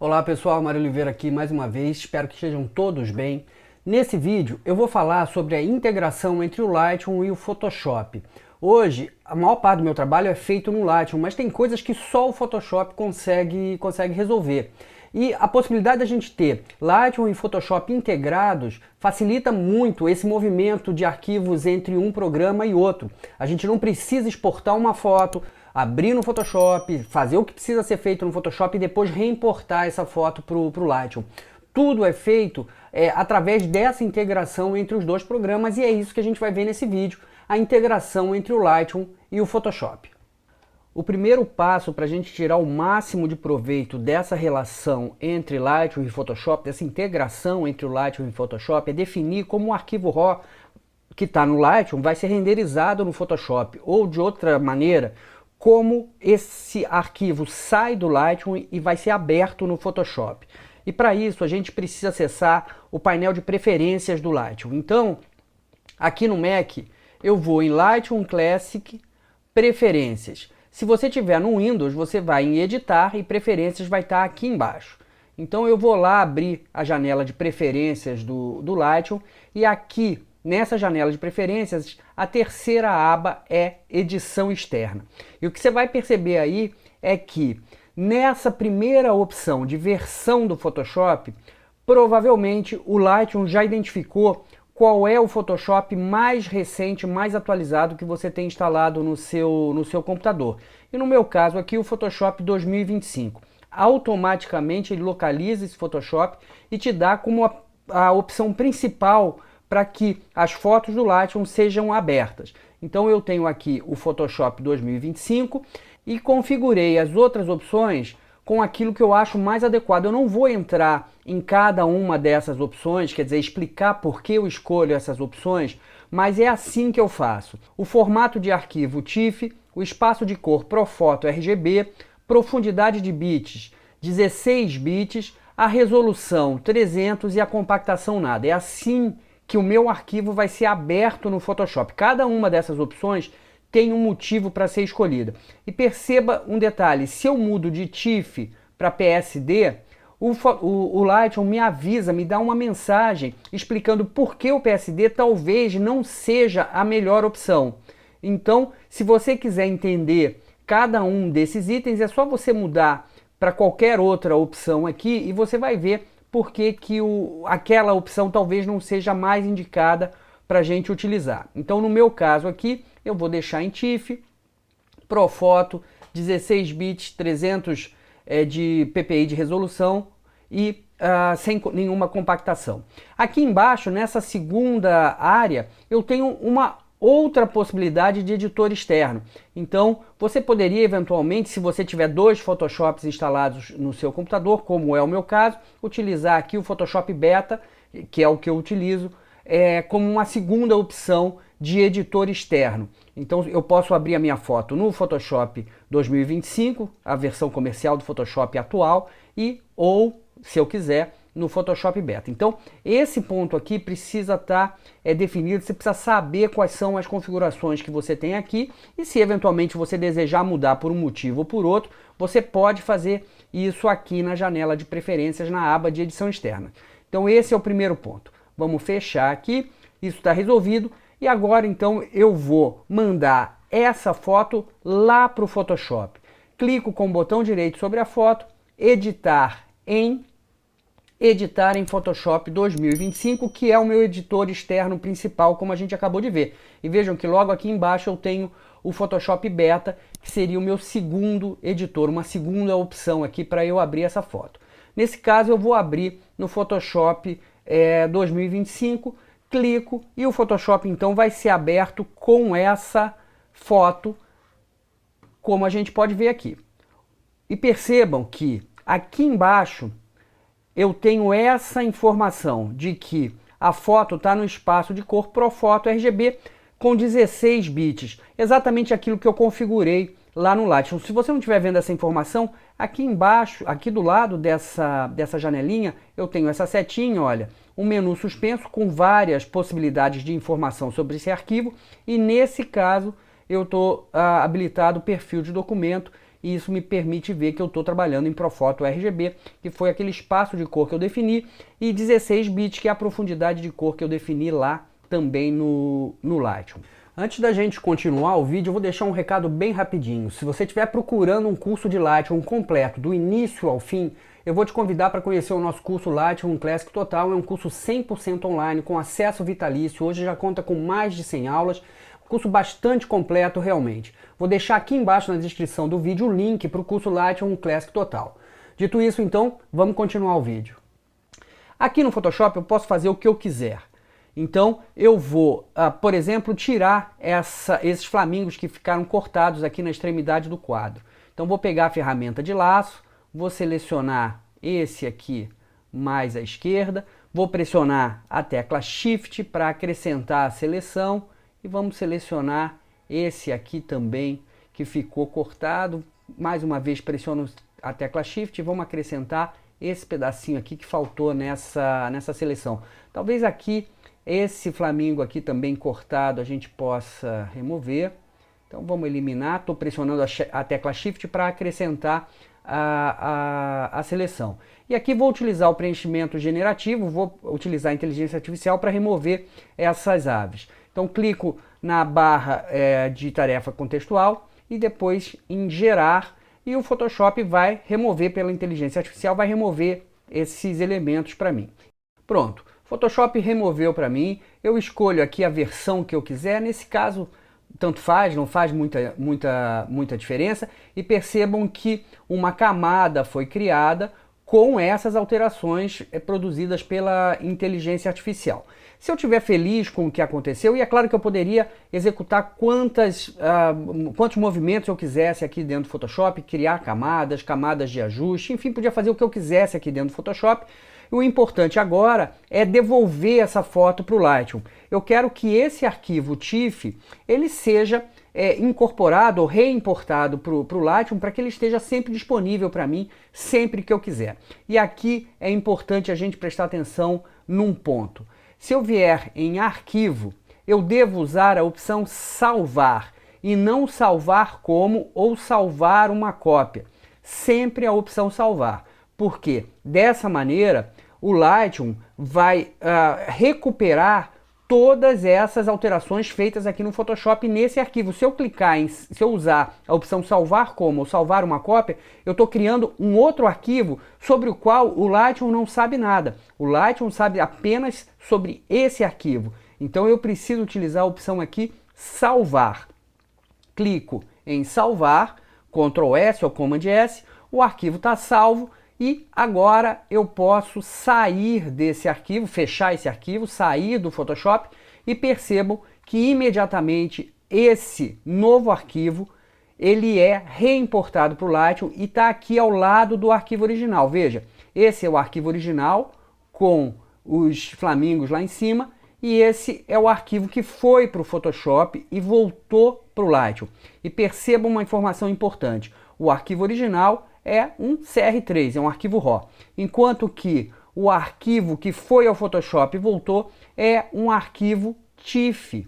Olá pessoal, Mário Oliveira aqui mais uma vez, espero que estejam todos bem. Nesse vídeo eu vou falar sobre a integração entre o Lightroom e o Photoshop. Hoje, a maior parte do meu trabalho é feito no Lightroom, mas tem coisas que só o Photoshop consegue resolver. E a possibilidade de a gente ter Lightroom e Photoshop integrados facilita muito esse movimento de arquivos entre um programa e outro. A gente não precisa exportar uma foto, abrir no Photoshop, fazer o que precisa ser feito no Photoshop e depois reimportar essa foto para o Lightroom. Tudo é feito através dessa integração entre os dois programas e é isso que a gente vai ver nesse vídeo, a integração entre o Lightroom e o Photoshop. O primeiro passo para a gente tirar o máximo de proveito dessa relação entre Lightroom e Photoshop, dessa integração entre o Lightroom e Photoshop, é definir como o arquivo RAW que está no Lightroom vai ser renderizado no Photoshop, ou de outra maneira, como esse arquivo sai do Lightroom e vai ser aberto no Photoshop. E para isso a gente precisa acessar o painel de preferências do Lightroom. Então, aqui no Mac, eu vou em Lightroom Classic, Preferências. Se você tiver no Windows, você vai em Editar e Preferências vai estar aqui embaixo. Então eu vou lá abrir a janela de preferências do Lightroom e aqui nessa janela de preferências a terceira aba é Edição Externa. E o que você vai perceber aí é que nessa primeira opção de versão do Photoshop, provavelmente o Lightroom já identificou qual é o Photoshop mais recente, mais atualizado que você tem instalado no seu computador. E no meu caso aqui o Photoshop 2025. Automaticamente ele localiza esse Photoshop e te dá como a opção principal para que as fotos do Lightroom sejam abertas. Então eu tenho aqui o Photoshop 2025 e configurei as outras opções com aquilo que eu acho mais adequado. Eu não vou entrar em cada uma dessas opções, quer dizer, explicar por que eu escolho essas opções, mas é assim que eu faço. O formato de arquivo TIFF, o espaço de cor Profoto RGB, profundidade de bits 16 bits, a resolução 300 e a compactação nada. É assim que o meu arquivo vai ser aberto no Photoshop. Cada uma dessas opções tem um motivo para ser escolhida. E perceba um detalhe, se eu mudo de TIFF para PSD, o Lightroom me avisa, me dá uma mensagem explicando por que o PSD talvez não seja a melhor opção. Então, se você quiser entender cada um desses itens, é só você mudar para qualquer outra opção aqui e você vai ver por que aquela opção talvez não seja mais indicada para a gente utilizar. Então, no meu caso aqui, eu vou deixar em TIFF, Profoto, 16 bits, 300 de ppi de resolução e sem nenhuma compactação. Aqui embaixo, nessa segunda área, eu tenho uma outra possibilidade de editor externo. Então, você poderia eventualmente, se você tiver dois Photoshops instalados no seu computador, como é o meu caso, utilizar aqui o Photoshop Beta, que é o que eu utilizo, como uma segunda opção de editor externo. Então eu posso abrir a minha foto no Photoshop 2025, a versão comercial do Photoshop atual, ou, se eu quiser, no Photoshop Beta. Então esse ponto aqui precisa estar definido, você precisa saber quais são as configurações que você tem aqui e se eventualmente você desejar mudar por um motivo ou por outro, você pode fazer isso aqui na janela de preferências na aba de edição externa. Então esse é o primeiro ponto. Vamos fechar aqui, isso está resolvido e agora então eu vou mandar essa foto lá para o Photoshop. Clico com o botão direito sobre a foto, editar em Photoshop 2025, que é o meu editor externo principal, como a gente acabou de ver. E vejam que logo aqui embaixo eu tenho o Photoshop Beta, que seria o meu segundo editor, uma segunda opção aqui para eu abrir essa foto. Nesse caso eu vou abrir no Photoshop 2025, clico e o Photoshop então vai ser aberto com essa foto, como a gente pode ver aqui. E percebam que aqui embaixo eu tenho essa informação de que a foto está no espaço de cor Profoto RGB com 16 bits, exatamente aquilo que eu configurei lá no Lightroom. Se você não estiver vendo essa informação, aqui embaixo, aqui do lado dessa janelinha, eu tenho essa setinha, olha, um menu suspenso com várias possibilidades de informação sobre esse arquivo e nesse caso eu estou habilitado o perfil de documento e isso me permite ver que eu estou trabalhando em Profoto RGB, que foi aquele espaço de cor que eu defini, e 16 bits, que é a profundidade de cor que eu defini lá também no Lightroom. Antes da gente continuar o vídeo, eu vou deixar um recado bem rapidinho. Se você estiver procurando um curso de Lightroom completo, do início ao fim, eu vou te convidar para conhecer o nosso curso Lightroom Classic Total. É um curso 100% online, com acesso vitalício. Hoje já conta com mais de 100 aulas. Um curso bastante completo, realmente. Vou deixar aqui embaixo na descrição do vídeo o link para o curso Lightroom Classic Total. Dito isso, então, vamos continuar o vídeo. Aqui no Photoshop eu posso fazer o que eu quiser. Então eu vou, por exemplo, tirar esses flamingos que ficaram cortados aqui na extremidade do quadro. Então vou pegar a ferramenta de laço, vou selecionar esse aqui mais à esquerda, vou pressionar a tecla Shift para acrescentar a seleção e vamos selecionar esse aqui também que ficou cortado. Mais uma vez pressiono a tecla Shift e vamos acrescentar esse pedacinho aqui que faltou nessa seleção. Talvez aqui esse flamingo aqui também cortado a gente possa remover. Então vamos eliminar, estou pressionando a tecla Shift para acrescentar a seleção. E aqui vou utilizar o preenchimento generativo, vou utilizar a inteligência artificial para remover essas aves. Então clico na barra de tarefa contextual e depois em gerar, e o Photoshop vai remover, pela inteligência artificial, vai remover esses elementos para mim. Pronto. Photoshop removeu para mim, eu escolho aqui a versão que eu quiser, nesse caso tanto faz, não faz muita diferença, e percebam que uma camada foi criada com essas alterações produzidas pela inteligência artificial. Se eu estiver feliz com o que aconteceu, e é claro que eu poderia executar quantos movimentos eu quisesse aqui dentro do Photoshop, criar camadas de ajuste, enfim, podia fazer o que eu quisesse aqui dentro do Photoshop. O importante agora é devolver essa foto para o Lightroom. Eu quero que esse arquivo TIFF ele seja incorporado ou reimportado para o Lightroom, para que ele esteja sempre disponível para mim, sempre que eu quiser. E aqui é importante a gente prestar atenção num ponto. Se eu vier em arquivo, eu devo usar a opção salvar e não salvar como ou salvar uma cópia. Sempre a opção salvar. Porque dessa maneira o Lightroom vai recuperar todas essas alterações feitas aqui no Photoshop nesse arquivo. Se eu usar a opção salvar como ou salvar uma cópia, eu estou criando um outro arquivo sobre o qual o Lightroom não sabe nada. O Lightroom sabe apenas sobre esse arquivo. Então eu preciso utilizar a opção aqui salvar. Clico em salvar, Ctrl S ou Command S, o arquivo está salvo. E agora eu posso sair desse arquivo, fechar esse arquivo, sair do Photoshop e percebam que imediatamente esse novo arquivo ele é reimportado para o Lightroom e está aqui ao lado do arquivo original. Veja, esse é o arquivo original com os flamingos lá em cima e esse é o arquivo que foi para o Photoshop e voltou para o Lightroom. E percebam uma informação importante, o arquivo original é um CR3, é um arquivo RAW, enquanto que o arquivo que foi ao Photoshop e voltou é um arquivo TIFF,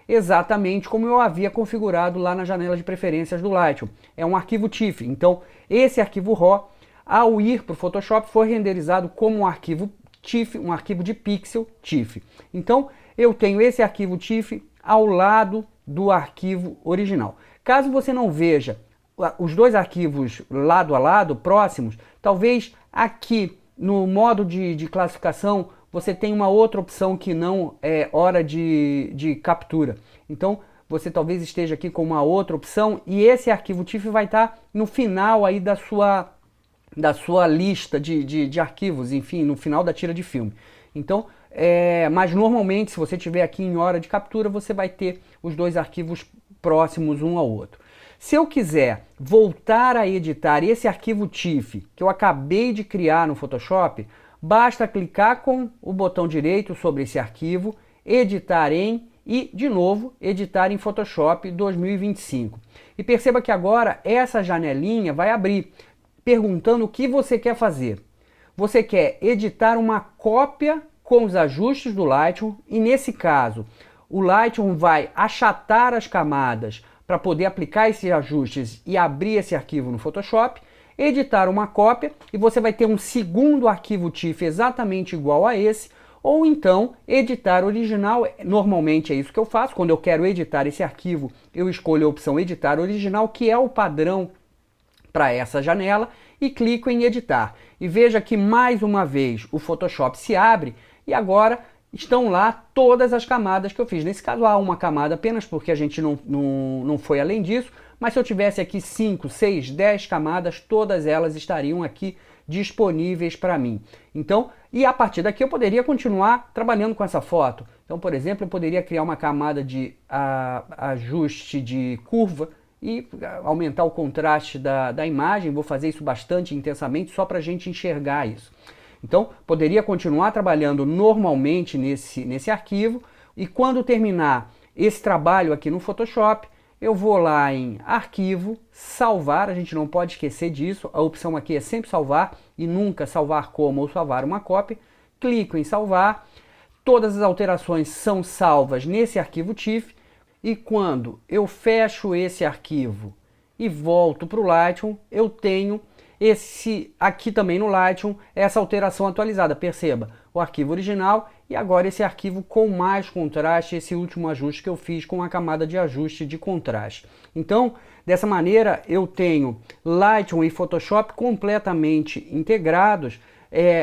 exatamente como eu havia configurado lá na janela de preferências do Lightroom. É um arquivo TIFF, então esse arquivo RAW, ao ir para o Photoshop, foi renderizado como um arquivo TIFF, um arquivo de pixel TIFF. Então eu tenho esse arquivo TIFF ao lado do arquivo original. Caso você não veja os dois arquivos lado a lado, próximos, talvez aqui no modo de classificação você tenha uma outra opção que não é hora de captura. Então você talvez esteja aqui com uma outra opção e esse arquivo TIFF vai estar no final aí da sua lista de arquivos, enfim, no final da tira de filme. Então, mas normalmente se você tiver aqui em hora de captura, você vai ter os dois arquivos próximos um ao outro. Se eu quiser voltar a editar esse arquivo TIFF que eu acabei de criar no Photoshop, basta clicar com o botão direito sobre esse arquivo, editar em e, de novo, editar em Photoshop 2025. E perceba que agora essa janelinha vai abrir, perguntando o que você quer fazer. Você quer editar uma cópia com os ajustes do Lightroom e, nesse caso, o Lightroom vai achatar as camadas para poder aplicar esses ajustes e abrir esse arquivo no Photoshop, editar uma cópia e você vai ter um segundo arquivo TIFF exatamente igual a esse, ou então editar original. Normalmente é isso que eu faço. Quando eu quero editar esse arquivo, eu escolho a opção editar original, que é o padrão para essa janela, e clico em editar. E veja que mais uma vez o Photoshop se abre e agora estão lá todas as camadas que eu fiz. Nesse caso há uma camada apenas porque a gente não foi além disso, mas se eu tivesse aqui 5, 6, 10 camadas, todas elas estariam aqui disponíveis para mim. Então, e a partir daqui eu poderia continuar trabalhando com essa foto. Então, por exemplo, eu poderia criar uma camada de ajuste de curva e aumentar o contraste da imagem. Vou fazer isso bastante intensamente só para a gente enxergar isso. Então, poderia continuar trabalhando normalmente nesse arquivo, e quando terminar esse trabalho aqui no Photoshop, eu vou lá em Arquivo, Salvar. A gente não pode esquecer disso, a opção aqui é sempre salvar e nunca salvar como ou salvar uma cópia. Clico em Salvar, todas as alterações são salvas nesse arquivo TIFF, e quando eu fecho esse arquivo e volto para o Lightroom, eu tenho aqui também no Lightroom, essa alteração atualizada. Perceba, o arquivo original e agora esse arquivo com mais contraste, esse último ajuste que eu fiz com a camada de ajuste de contraste. Então, dessa maneira, eu tenho Lightroom e Photoshop completamente integrados,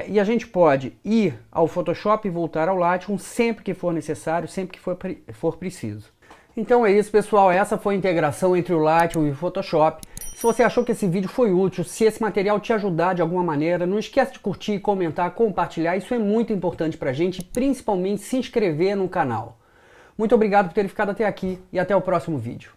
e a gente pode ir ao Photoshop e voltar ao Lightroom sempre que for necessário, sempre que for preciso. Então é isso, pessoal, essa foi a integração entre o Lightroom e o Photoshop. Se você achou que esse vídeo foi útil, se esse material te ajudar de alguma maneira, não esquece de curtir, comentar, compartilhar. Isso é muito importante pra gente, principalmente se inscrever no canal. Muito obrigado por ter ficado até aqui e até o próximo vídeo.